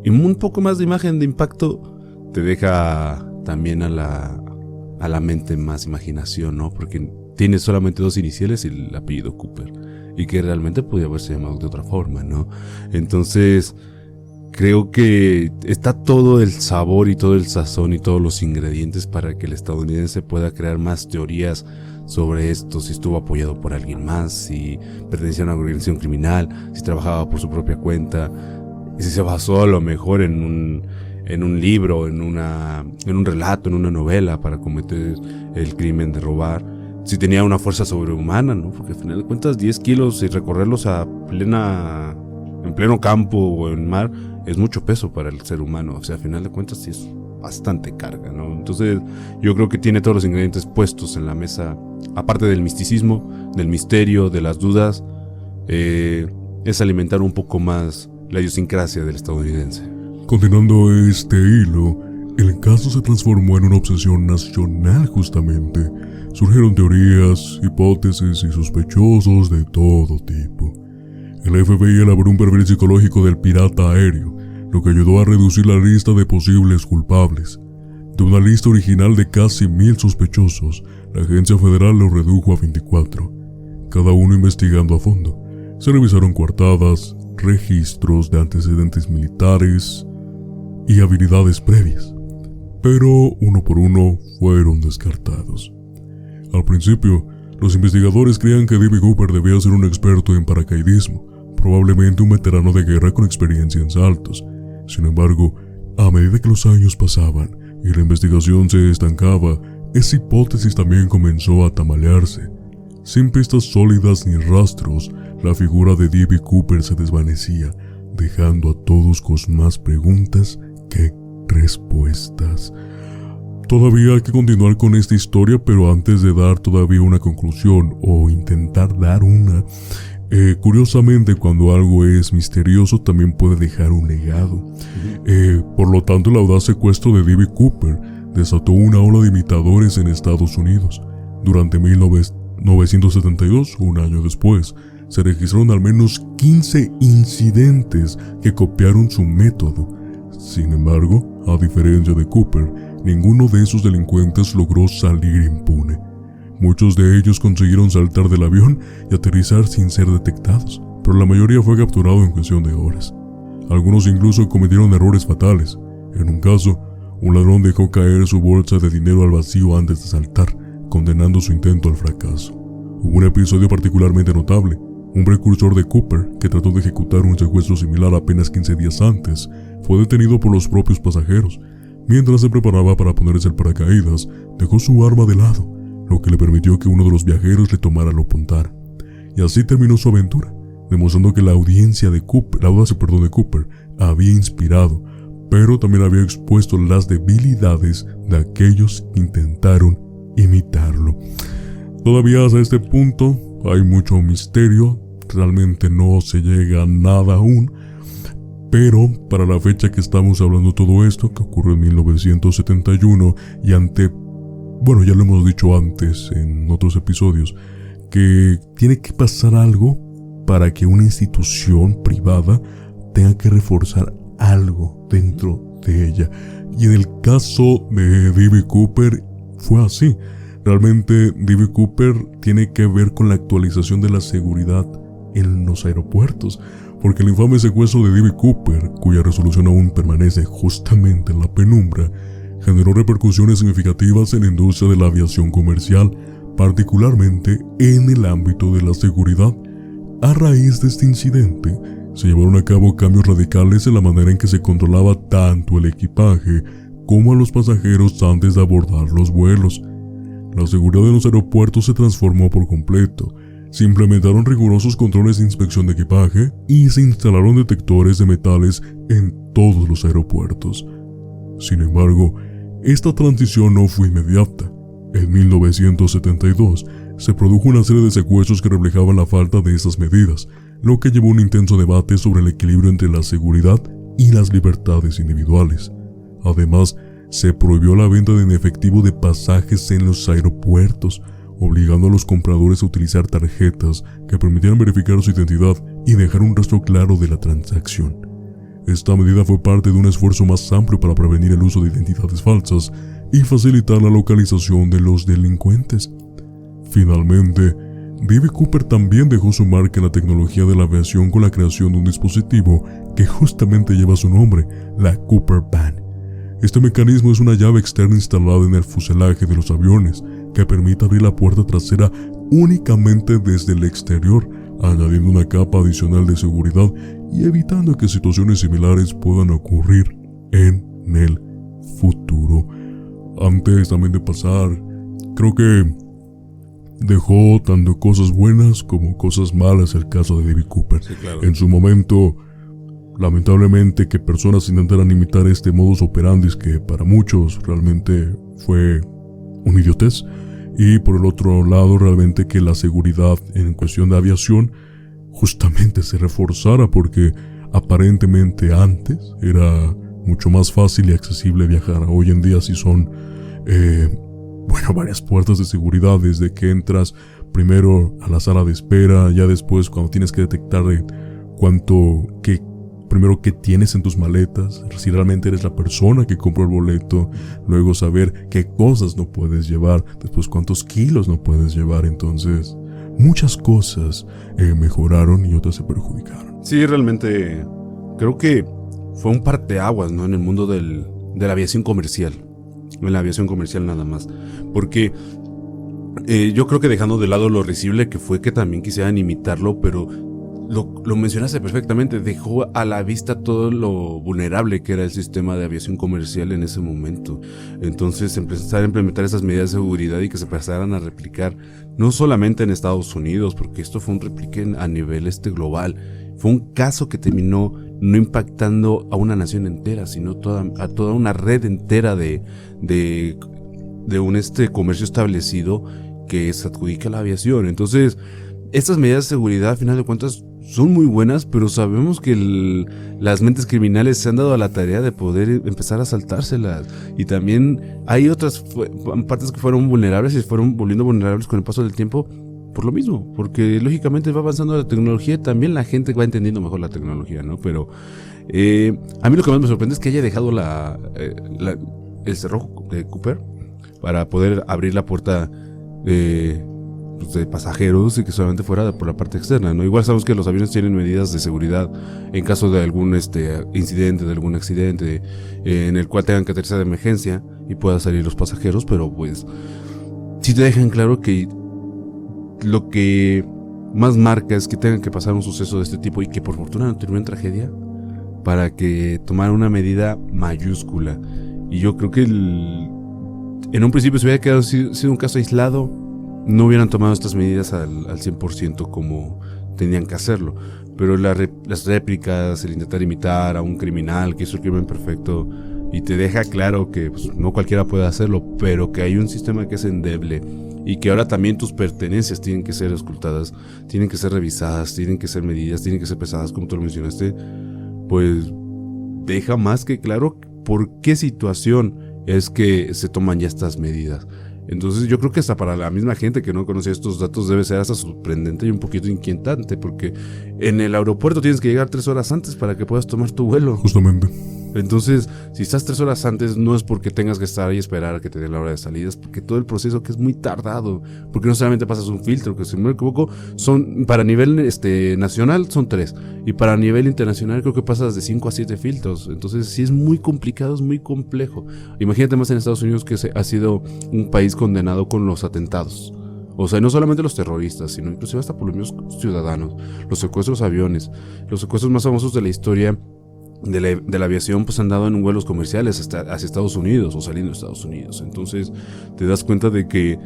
y un poco más de imagen de impacto te deja también a la mente más imaginación, ¿no? Porque tiene solamente 2 iniciales y el apellido Cooper, y que realmente podía haberse llamado de otra forma, ¿no? Entonces, creo que está todo el sabor y todo el sazón y todos los ingredientes para que el estadounidense pueda crear más teorías sobre esto: si estuvo apoyado por alguien más, si pertenecía a una organización criminal, si trabajaba por su propia cuenta, y si se basó a lo mejor en en un libro, en un relato, en una novela para cometer el crimen de robar. Si tenía una fuerza sobrehumana, ¿no? Porque al final de cuentas 10 kilos y recorrerlos en pleno campo o en mar es mucho peso para el ser humano. O sea, al final de cuentas sí es bastante carga, ¿no? Entonces yo creo que tiene todos los ingredientes puestos en la mesa, aparte del misticismo, del misterio, de las dudas. Es alimentar un poco más la idiosincrasia del estadounidense. Continuando este hilo, el caso se transformó en una obsesión nacional justamente. Surgieron teorías, hipótesis y sospechosos de todo tipo. El FBI elaboró un perfil psicológico del pirata aéreo, lo que ayudó a reducir la lista de posibles culpables. De una lista original de casi 1000 sospechosos, la agencia federal lo redujo a 24, cada uno investigando a fondo. Se revisaron coartadas, registros de antecedentes militares y habilidades previas, pero uno por uno fueron descartados. Al principio, los investigadores creían que D.B. Cooper debía ser un experto en paracaidismo, probablemente un veterano de guerra con experiencia en saltos. Sin embargo, a medida que los años pasaban y la investigación se estancaba, esa hipótesis también comenzó a tambalearse. Sin pistas sólidas ni rastros, la figura de D.B. Cooper se desvanecía, dejando a todos con más preguntas que respuestas. Todavía hay que continuar con esta historia, pero antes de dar todavía una conclusión o intentar dar una, curiosamente cuando algo es misterioso también puede dejar un legado. Por lo tanto, el audaz secuestro de D.B. Cooper desató una ola de imitadores en Estados Unidos. Durante 1972, un año después, se registraron al menos 15 incidentes que copiaron su método. Sin embargo, a diferencia de Cooper, ninguno de esos delincuentes logró salir impune. Muchos de ellos consiguieron saltar del avión y aterrizar sin ser detectados, pero la mayoría fue capturado en cuestión de horas. Algunos incluso cometieron errores fatales. En un caso, un ladrón dejó caer su bolsa de dinero al vacío antes de saltar, condenando su intento al fracaso. Hubo un episodio particularmente notable. Un precursor de Cooper, que trató de ejecutar un secuestro similar apenas 15 días antes, fue detenido por los propios pasajeros. Mientras se preparaba para ponerse el paracaídas, dejó su arma de lado, lo que le permitió que uno de los viajeros le tomara lo apuntara. Y así terminó su aventura, demostrando que la audacia de Cooper había inspirado, pero también había expuesto las debilidades de aquellos que intentaron imitarlo. Todavía hasta este punto hay mucho misterio, realmente no se llega a nada aún, pero para la fecha que estamos hablando todo esto, que ocurrió en 1971, y ya lo hemos dicho antes en otros episodios, que tiene que pasar algo para que una institución privada tenga que reforzar algo dentro de ella. Y en el caso de D.B. Cooper fue así. Realmente D.B. Cooper tiene que ver con la actualización de la seguridad en los aeropuertos, porque el infame secuestro de D.B. Cooper, cuya resolución aún permanece justamente en la penumbra, generó repercusiones significativas en la industria de la aviación comercial, particularmente en el ámbito de la seguridad. A raíz de este incidente, se llevaron a cabo cambios radicales en la manera en que se controlaba tanto el equipaje como a los pasajeros antes de abordar los vuelos. La seguridad en los aeropuertos se transformó por completo. Se implementaron rigurosos controles de inspección de equipaje y se instalaron detectores de metales en todos los aeropuertos. Sin embargo, esta transición no fue inmediata. En 1972 se produjo una serie de secuestros que reflejaban la falta de estas medidas, lo que llevó a un intenso debate sobre el equilibrio entre la seguridad y las libertades individuales. Además, se prohibió la venta en efectivo de pasajes en los aeropuertos, obligando a los compradores a utilizar tarjetas que permitieran verificar su identidad y dejar un rastro claro de la transacción. Esta medida fue parte de un esfuerzo más amplio para prevenir el uso de identidades falsas y facilitar la localización de los delincuentes. Finalmente, D.B. Cooper también dejó su marca en la tecnología de la aviación con la creación de un dispositivo que justamente lleva su nombre, la Cooper Band. Este mecanismo es una llave externa instalada en el fuselaje de los aviones que permite abrir la puerta trasera únicamente desde el exterior, añadiendo una capa adicional de seguridad y evitando que situaciones similares puedan ocurrir en en el futuro. Antes también de pasar, creo que dejó tanto cosas buenas como cosas malas el caso de D.B. Cooper. Sí, claro. En su momento, lamentablemente, que personas intentaran imitar este modus operandi que para muchos realmente fue un idiotez. Y por el otro lado, realmente que la seguridad en cuestión de aviación justamente se reforzara, porque aparentemente antes era mucho más fácil y accesible viajar. Hoy en día sí son varias puertas de seguridad, desde que entras primero a la sala de espera, ya después cuando tienes que detectar primero qué tienes en tus maletas, si realmente eres la persona que compró el boleto, luego saber qué cosas no puedes llevar, después cuántos kilos no puedes llevar. Entonces muchas cosas mejoraron y otras se perjudicaron. Sí, realmente creo que fue un parteaguas, ¿no? En el mundo de la aviación comercial. En la aviación comercial nada más. Porque yo creo que dejando de lado lo risible que fue que también quisieran imitarlo, pero lo mencionaste perfectamente, dejó a la vista todo lo vulnerable que era el sistema de aviación comercial en ese momento. Entonces empezar a implementar esas medidas de seguridad y que se empezaran a replicar no solamente en Estados Unidos, porque esto fue un replique a nivel global. Fue un caso que terminó no impactando a una nación entera, sino a toda una red entera de un comercio establecido que se adjudica a la aviación. Entonces, estas medidas de seguridad, a final de cuentas, son muy buenas, pero sabemos que las mentes criminales se han dado a la tarea de poder empezar a saltárselas. Y también hay otras partes que fueron vulnerables y se fueron volviendo vulnerables con el paso del tiempo por lo mismo, porque lógicamente va avanzando la tecnología y también la gente va entendiendo mejor la tecnología, ¿no? Pero a mí lo que más me sorprende es que haya dejado el cerrojo de Cooper para poder abrir la puerta de pasajeros y que solamente fuera por la parte externa, ¿no? Igual sabemos que los aviones tienen medidas de seguridad en caso de algún incidente, de algún accidente en el cual tengan que aterrizar de emergencia y puedan salir los pasajeros, pero pues sí te dejan claro que lo que más marca es que tengan que pasar un suceso de este tipo y que por fortuna no terminó en tragedia, para que tomara una medida mayúscula. Y yo creo que en un principio se hubiera quedado sido un caso aislado, no hubieran tomado estas medidas al 100% como tenían que hacerlo. Pero las réplicas, el intentar imitar a un criminal que hizo el crimen perfecto, y te deja claro que pues, no cualquiera puede hacerlo, pero que hay un sistema que es endeble y que ahora también tus pertenencias tienen que ser escrutadas, tienen que ser revisadas, tienen que ser medidas, tienen que ser pesadas, como tú lo mencionaste. Pues deja más que claro por qué situación es que se toman ya estas medidas. Entonces yo creo que hasta para la misma gente que no conocía estos datos debe ser hasta sorprendente y un poquito inquietante, porque en el aeropuerto tienes que llegar 3 horas antes para que puedas tomar tu vuelo. Justamente. Entonces, si estás 3 horas antes, no es porque tengas que estar ahí y esperar a que te den la hora de salida, es porque todo el proceso que es muy tardado, porque no solamente pasas un filtro, que si no me equivoco, para nivel nacional son 3, y para nivel internacional creo que pasas de 5 a 7 filtros. Entonces sí es muy complicado, es muy complejo. Imagínate más en Estados Unidos, que ha sido un país condenado con los atentados. O sea, no solamente los terroristas, sino inclusive hasta por los mismos ciudadanos, los secuestros de aviones, los secuestros más famosos de la historia de la aviación, pues han dado en vuelos comerciales hacia Estados Unidos o saliendo de Estados Unidos. Entonces te das cuenta de que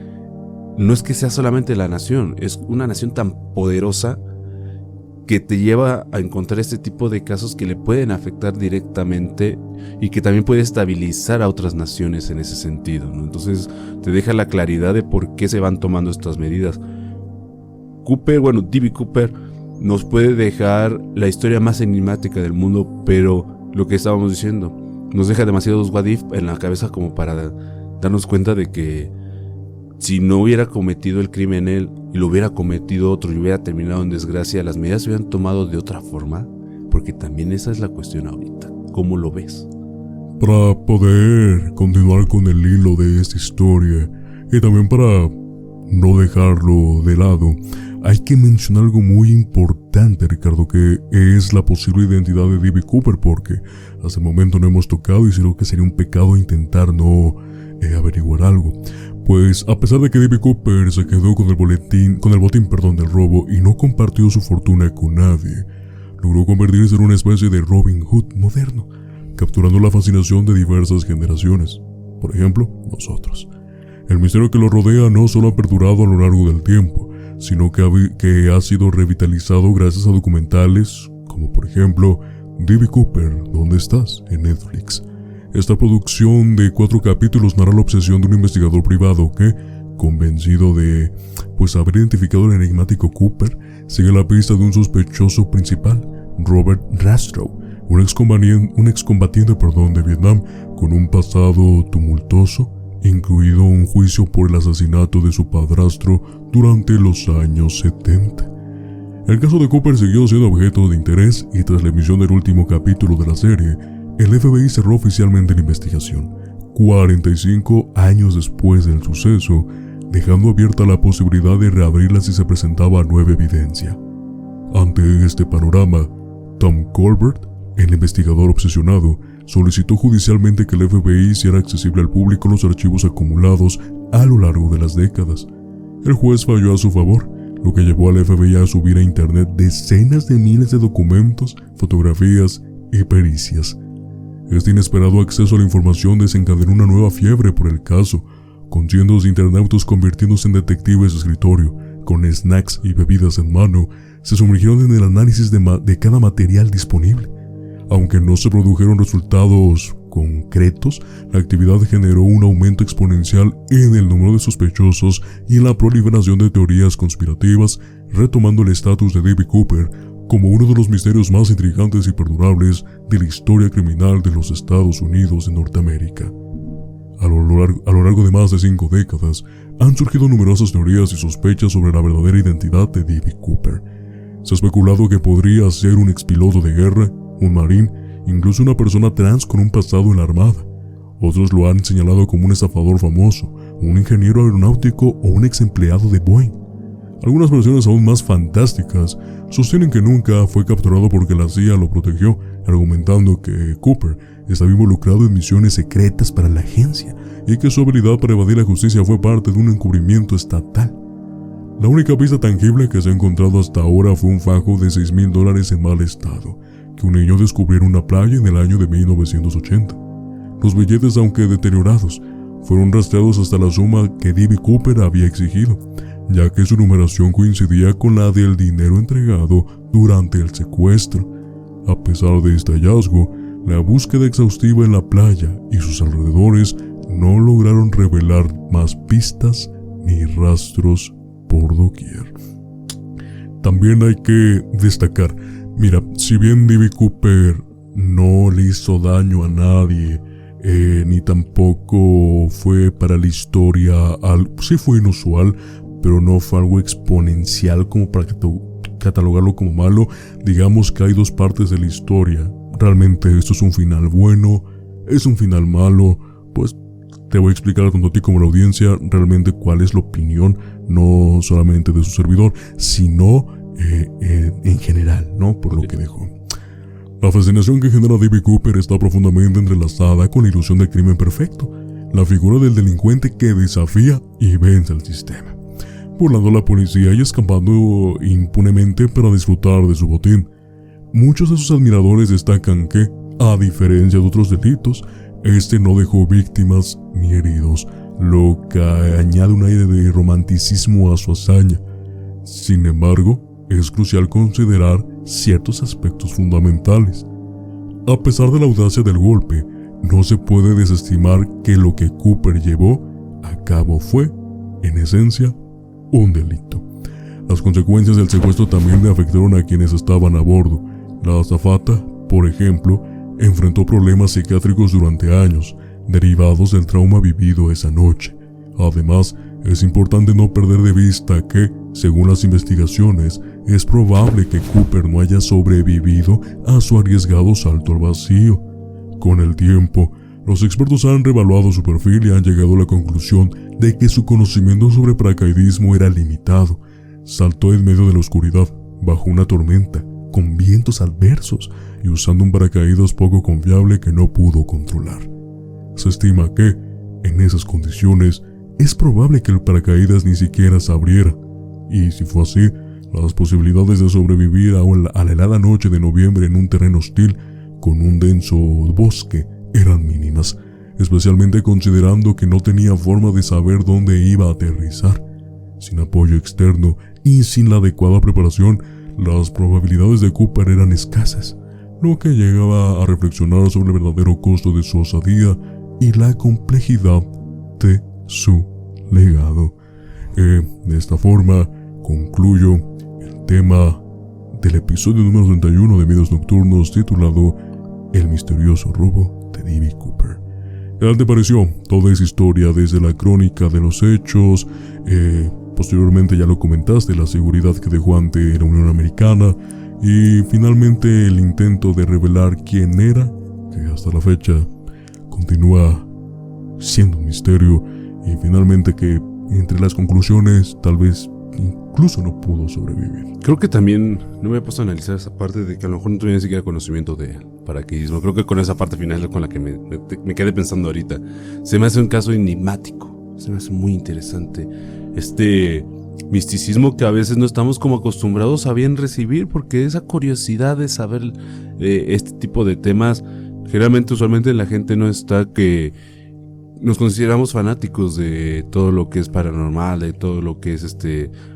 no es que sea solamente la nación, es una nación tan poderosa que te lleva a encontrar este tipo de casos que le pueden afectar directamente y que también puede estabilizar a otras naciones en ese sentido, ¿no? Entonces te deja la claridad de por qué se van tomando estas medidas. D.B. Cooper nos puede dejar la historia más enigmática del mundo, pero lo que estábamos diciendo, nos deja demasiados what if en la cabeza como para darnos cuenta de que si no hubiera cometido el crimen él y lo hubiera cometido otro y hubiera terminado en desgracia, las medidas se hubieran tomado de otra forma, porque también esa es la cuestión ahorita. ¿Cómo lo ves? Para poder continuar con el hilo de esta historia y también para no dejarlo de lado, hay que mencionar algo muy importante, Ricardo, que es la posible identidad de D.B. Cooper, porque hasta el momento no hemos tocado y creo que sería un pecado intentar no averiguar algo. Pues a pesar de que D.B. Cooper se quedó con el botín del robo y no compartió su fortuna con nadie, logró convertirse en una especie de Robin Hood moderno. capturando la fascinación de diversas generaciones, por ejemplo, nosotros. El misterio que lo rodea no solo ha perdurado a lo largo del tiempo, sino que ha sido revitalizado gracias a documentales como por ejemplo D.B. Cooper, ¿dónde estás?, en Netflix. Esta producción de 4 capítulos narra la obsesión de un investigador privado que, convencido de haber identificado al enigmático Cooper, sigue la pista de un sospechoso principal, Robert Rastrow, un excombatiente de Vietnam con un pasado tumultuoso, incluido un juicio por el asesinato de su padrastro durante los años 70. El caso de Cooper siguió siendo objeto de interés y tras la emisión del último capítulo de la serie, el FBI cerró oficialmente la investigación, 45 años después del suceso, dejando abierta la posibilidad de reabrirla si se presentaba nueva evidencia. Ante este panorama, Tom Colbert, el investigador obsesionado, solicitó judicialmente que el FBI hiciera accesible al público los archivos acumulados a lo largo de las décadas. El juez falló a su favor, lo que llevó al FBI a subir a internet decenas de miles de documentos, fotografías y pericias. Este inesperado acceso a la información desencadenó una nueva fiebre por el caso, con cientos de internautas convirtiéndose en detectives de escritorio, con snacks y bebidas en mano, se sumergieron en el análisis de cada material disponible. Aunque no se produjeron resultados concretos, la actividad generó un aumento exponencial en el número de sospechosos y en la proliferación de teorías conspirativas, retomando el estatus de D.B. Cooper como uno de los misterios más intrigantes y perdurables de la historia criminal de los Estados Unidos de Norteamérica. A lo largo de más de 5 décadas, han surgido numerosas teorías y sospechas sobre la verdadera identidad de D.B. Cooper. Se ha especulado que podría ser un expiloto de guerra, un marín, incluso una persona trans con un pasado en la armada. Otros lo han señalado como un estafador famoso, un ingeniero aeronáutico o un ex empleado de Boeing. Algunas versiones aún más fantásticas sostienen que nunca fue capturado porque la CIA lo protegió, argumentando que Cooper estaba involucrado en misiones secretas para la agencia y que su habilidad para evadir la justicia fue parte de un encubrimiento estatal. La única pista tangible que se ha encontrado hasta ahora fue un fajo de $6,000 en mal estado, que un niño descubrió en una playa en el año de 1980. Los billetes, aunque deteriorados, fueron rastreados hasta la suma que D.B. Cooper había exigido, ya que su numeración coincidía con la del dinero entregado durante el secuestro. A pesar de este hallazgo, la búsqueda exhaustiva en la playa y sus alrededores no lograron revelar más pistas ni rastros por doquier. También hay que destacar, mira, si bien D.B. Cooper no le hizo daño a nadie, ni tampoco fue para la historia, sí fue inusual, pero no fue algo exponencial como para catalogarlo como malo. Digamos que hay 2 partes de la historia. Realmente esto es un final bueno, es un final malo, pues te voy a explicar tanto a ti como a la audiencia realmente cuál es la opinión, no solamente de su servidor, sino en general, ¿no? Por lo que dejó. La fascinación que genera D.B. Cooper está profundamente entrelazada con la ilusión del crimen perfecto, la figura del delincuente que desafía y vence al sistema, burlando a la policía y escapando impunemente para disfrutar de su botín. Muchos de sus admiradores destacan que, a diferencia de otros delitos, este no dejó víctimas ni heridos, lo que añade un aire de romanticismo a su hazaña. Sin embargo, es crucial considerar ciertos aspectos fundamentales. A pesar de la audacia del golpe, no se puede desestimar que lo que Cooper llevó a cabo fue, en esencia, un delito. Las consecuencias del secuestro también le afectaron a quienes estaban a bordo. La azafata, por ejemplo, enfrentó problemas psiquiátricos durante años, derivados del trauma vivido esa noche. Además, es importante no perder de vista que, según las investigaciones, es probable que Cooper no haya sobrevivido a su arriesgado salto al vacío. Con el tiempo, los expertos han reevaluado su perfil y han llegado a la conclusión de que su conocimiento sobre paracaidismo era limitado. Saltó en medio de la oscuridad, bajo una tormenta, con vientos adversos y usando un paracaídas poco confiable que no pudo controlar. Se estima que, en esas condiciones, es probable que el paracaídas ni siquiera se abriera, y si fue así, las posibilidades de sobrevivir a la helada noche de noviembre en un terreno hostil, con un denso bosque eran mínimas, especialmente considerando que no tenía forma de saber dónde iba a aterrizar. Sin apoyo externo y sin la adecuada preparación, las probabilidades de Cooper eran escasas, lo que llegaba a reflexionar sobre el verdadero costo de su osadía y la complejidad de su legado. De esta forma concluyo el tema del episodio número 31 de Miedos Nocturnos, titulado El misterioso robo de D.B. Cooper. ¿Qué tal te pareció toda esa historia, desde la crónica de los hechos? Posteriormente ya lo comentaste, la seguridad que dejó ante la Unión Americana, y finalmente el intento de revelar quién era, que hasta la fecha continúa siendo un misterio, y finalmente que entre las conclusiones tal vez incluso no pudo sobrevivir. Creo que también no me he puesto a analizar esa parte de que a lo mejor no tenía ni siquiera conocimiento de paracaidismo. Creo que con esa parte final es con la que me quedé pensando ahorita. Se me hace un caso enigmático, se me hace muy interesante. Este misticismo que a veces no estamos como acostumbrados a bien recibir, porque esa curiosidad de saber este tipo de temas, generalmente usualmente la gente no está, que nos consideramos fanáticos de todo lo que es paranormal, de todo lo que es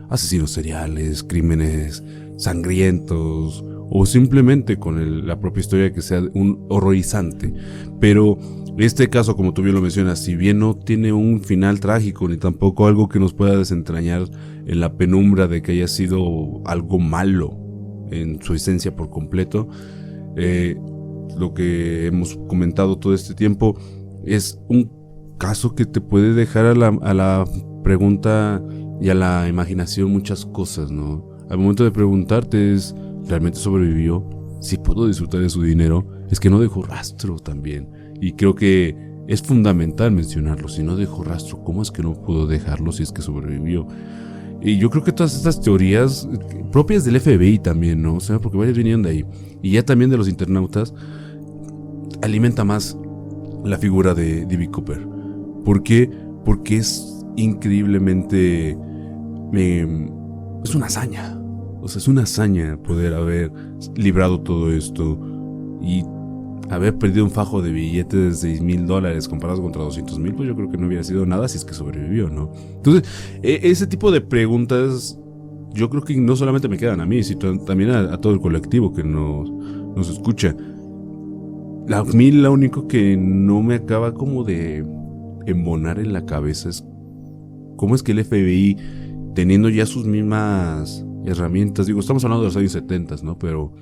asesinos seriales, crímenes sangrientos, o simplemente con la propia historia que sea un horrorizante. Pero este caso, como tú bien lo mencionas, si bien no tiene un final trágico, ni tampoco algo que nos pueda desentrañar en la penumbra de que haya sido algo malo en su esencia por completo, lo que hemos comentado todo este tiempo es un caso que te puede dejar a la pregunta y a la imaginación muchas cosas, ¿no? Al momento de preguntarte es, ¿realmente sobrevivió? Si pudo disfrutar de su dinero, es que no dejó rastro también. Y creo que es fundamental mencionarlo. Si no dejó rastro, ¿cómo es que no pudo dejarlo si es que sobrevivió? Y yo creo que todas estas teorías propias del FBI también, ¿no? O sea, porque varios vinieron de ahí. Y ya también de los internautas, alimenta más la figura de D.B. Cooper. ¿Por qué? Porque es increíblemente... es una hazaña. O sea, es una hazaña poder haber librado todo esto y haber perdido un fajo de billetes de $6,000 comparados contra 200,000, pues yo creo que no hubiera sido nada si es que sobrevivió, ¿no? Entonces, ese tipo de preguntas yo creo que no solamente me quedan a mí, sino también a todo el colectivo que nos escucha. A mí lo único que no me acaba como de embonar en la cabeza es cómo es que el FBI, teniendo ya sus mismas herramientas, digo, estamos hablando de los años 70, ¿no? Pero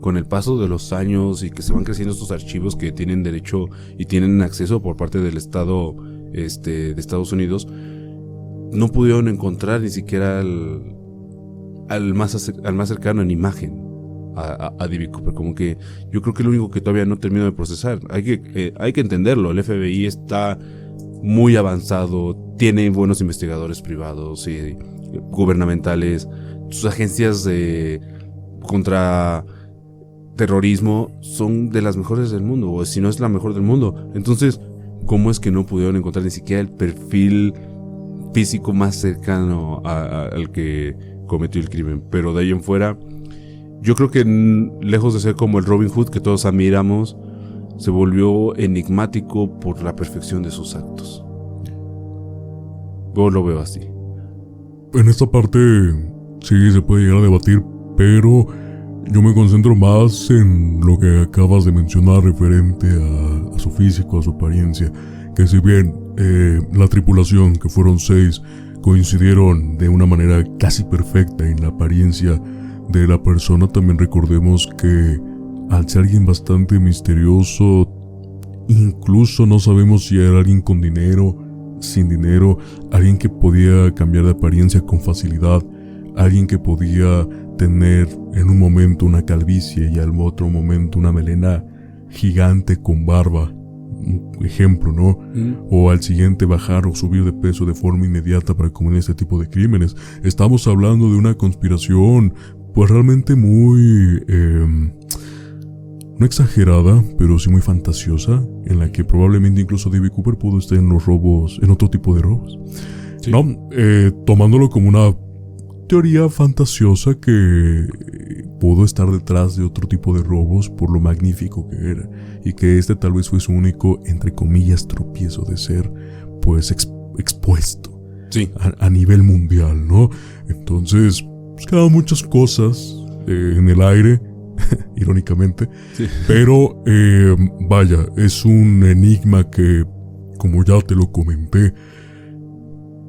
con el paso de los años y que se van creciendo estos archivos que tienen derecho y tienen acceso por parte del Estado de Estados Unidos, no pudieron encontrar ni siquiera al más cercano en imagen a D.B. Cooper. Como que yo creo que lo único que todavía no termino de procesar, hay que entenderlo, el FBI está muy avanzado, tiene buenos investigadores privados y gubernamentales, sus agencias de contra terrorismo son de las mejores del mundo, o si no es la mejor del mundo. Entonces, ¿cómo es que no pudieron encontrar ni siquiera el perfil físico más cercano al que cometió el crimen? Pero de ahí en fuera, yo creo que lejos de ser como el Robin Hood que todos admiramos, se volvió enigmático por la perfección de sus actos. Yo lo veo así. En esta parte sí se puede llegar a debatir, pero yo me concentro más en lo que acabas de mencionar referente a su físico, a su apariencia, que si bien la tripulación, que fueron 6, coincidieron de una manera casi perfecta en la apariencia de la persona, también recordemos que al ser alguien bastante misterioso, incluso no sabemos si era alguien con dinero, sin dinero, alguien que podía cambiar de apariencia con facilidad, alguien que podía tener en un momento una calvicie y al otro momento una melena gigante con barba, un ejemplo, ¿no? O al siguiente bajar o subir de peso de forma inmediata para cometer este tipo de crímenes. Estamos hablando de una conspiración pues realmente muy no exagerada, pero sí muy fantasiosa, en la que probablemente incluso D.B. Cooper pudo estar en los robos, en otro tipo de robos. Sí. No, tomándolo como una teoría fantasiosa que pudo estar detrás de otro tipo de robos por lo magnífico que era, y que este tal vez fue su único, entre comillas, tropiezo de ser, pues, expuesto Sí. a nivel mundial, ¿no? Entonces, pues quedaban muchas cosas en el aire, irónicamente, Sí. pero vaya, es un enigma que, como ya te lo comenté,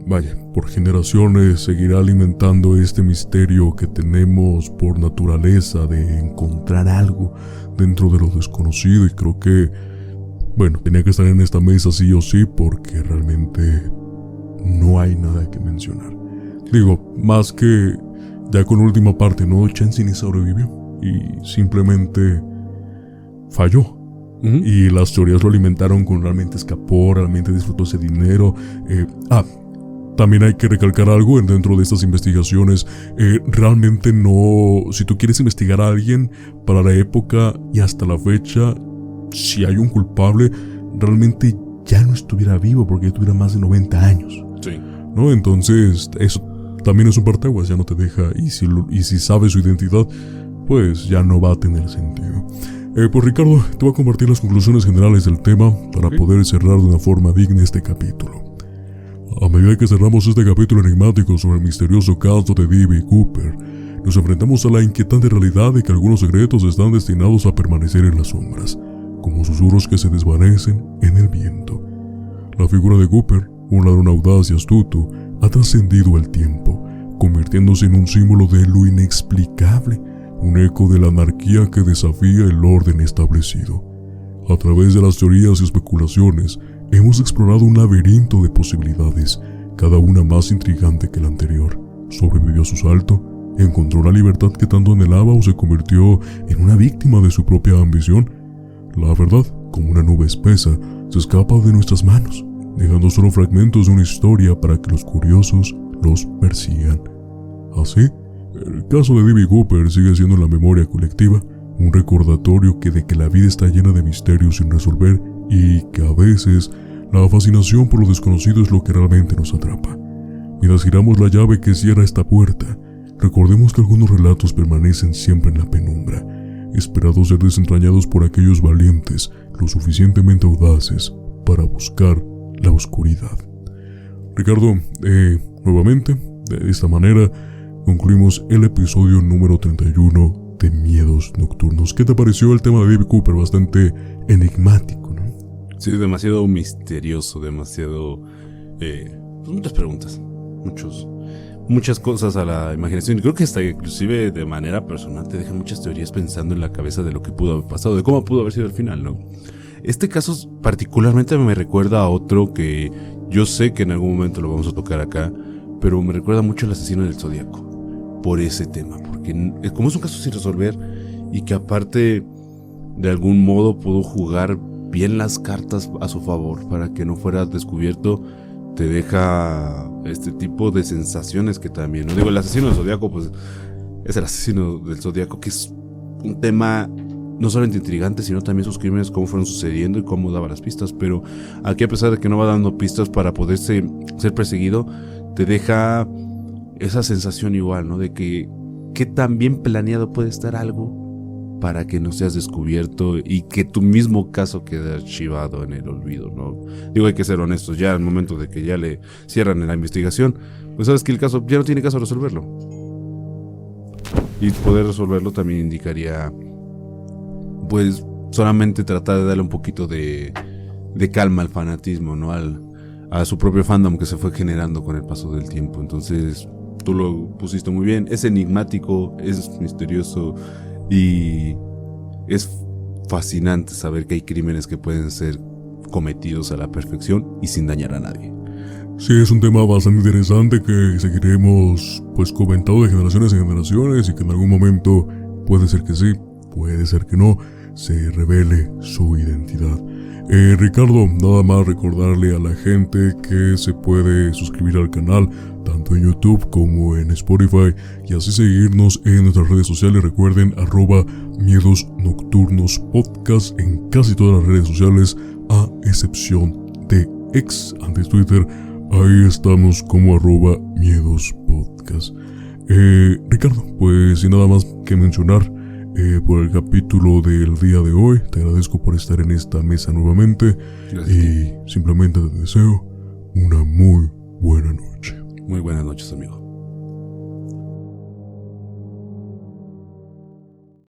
vaya, por generaciones seguirá alimentando este misterio que tenemos por naturaleza de encontrar algo dentro de lo desconocido, y creo que, bueno, tenía que estar en esta mesa sí o sí, porque realmente no hay nada que mencionar. Digo, más que ya con última parte, ¿no? Chenshin sobrevivió y simplemente falló. Y las teorías lo alimentaron con realmente escapó, realmente disfrutó ese dinero. También hay que recalcar algo dentro de estas investigaciones. Realmente no, si tú quieres investigar a alguien para la época y hasta la fecha, si hay un culpable, realmente ya no estuviera vivo porque ya tuviera más de 90 años. Sí. ¿No? Entonces, eso también es un parteaguas, ya no te deja. Y si sabes su identidad, pues ya no va a tener sentido. Pues Ricardo, te voy a compartir las conclusiones generales del tema para poder cerrar de una forma digna este capítulo. A medida que cerramos este capítulo enigmático sobre el misterioso caso de D.B. Cooper, nos enfrentamos a la inquietante realidad de que algunos secretos están destinados a permanecer en las sombras, como susurros que se desvanecen en el viento. La figura de Cooper, un ladrón audaz y astuto, ha trascendido el tiempo, convirtiéndose en un símbolo de lo inexplicable, un eco de la anarquía que desafía el orden establecido. A través de las teorías y especulaciones, hemos explorado un laberinto de posibilidades, cada una más intrigante que la anterior. Sobrevivió a su salto, encontró la libertad que tanto anhelaba o se convirtió en una víctima de su propia ambición. La verdad, como una nube espesa, se escapa de nuestras manos, dejando solo fragmentos de una historia para que los curiosos los persigan. Así, el caso de D.B. Cooper sigue siendo en la memoria colectiva, un recordatorio de que la vida está llena de misterios sin resolver y que a veces la fascinación por lo desconocido es lo que realmente nos atrapa. Mientras giramos la llave que cierra esta puerta, recordemos que algunos relatos permanecen siempre en la penumbra, esperados ser desentrañados por aquellos valientes, lo suficientemente audaces para buscar la oscuridad. Ricardo, nuevamente, de esta manera, concluimos el episodio número 31 de Miedos Nocturnos. ¿Qué te pareció el tema de D.B. Cooper? Bastante enigmático, ¿no? Sí, demasiado misterioso, demasiado... muchas preguntas, muchas cosas a la imaginación. Y creo que hasta inclusive de manera personal te deja muchas teorías pensando en la cabeza de lo que pudo haber pasado, de cómo pudo haber sido el final, ¿no? Este caso particularmente me recuerda a otro que yo sé que en algún momento lo vamos a tocar acá, pero me recuerda mucho al asesino del Zodíaco, por ese tema, porque como es un caso sin resolver y que aparte de algún modo pudo jugar bien las cartas a su favor para que no fuera descubierto, te deja este tipo de sensaciones que también, no digo, el asesino del Zodíaco, pues es el asesino del Zodíaco, que es un tema no solamente intrigante, sino también sus crímenes, cómo fueron sucediendo y cómo daba las pistas. Pero aquí, a pesar de que no va dando pistas para poderse ser perseguido, te deja esa sensación igual, ¿no? De que qué tan bien planeado puede estar algo para que no seas descubierto y que tu mismo caso quede archivado en el olvido, ¿no? Digo, hay que ser honestos, ya al momento de que ya le cierran la investigación, pues sabes que el caso ya no tiene caso resolverlo. Y poder resolverlo también indicaría, pues, solamente tratar de darle un poquito de calma al fanatismo, ¿no? A su propio fandom que se fue generando con el paso del tiempo. Entonces, tú lo pusiste muy bien. Es enigmático, es misterioso y es fascinante saber que hay crímenes que pueden ser cometidos a la perfección y sin dañar a nadie. Sí, es un tema bastante interesante que seguiremos pues comentando de generaciones en generaciones y que en algún momento puede ser que sí, puede ser que no, se revele su identidad. Ricardo, nada más recordarle a la gente que se puede suscribir al canal, tanto en YouTube como en Spotify, y así seguirnos en nuestras redes sociales. Recuerden, @Miedos Nocturnos Podcast en casi todas las redes sociales, a excepción de X, antes Twitter. Ahí estamos como @Miedos Podcast. Ricardo, pues sin nada más que mencionar por el capítulo del día de hoy, te agradezco por estar en esta mesa nuevamente. Gracias. Y simplemente te deseo una muy buena noche. Muy buenas noches, amigo.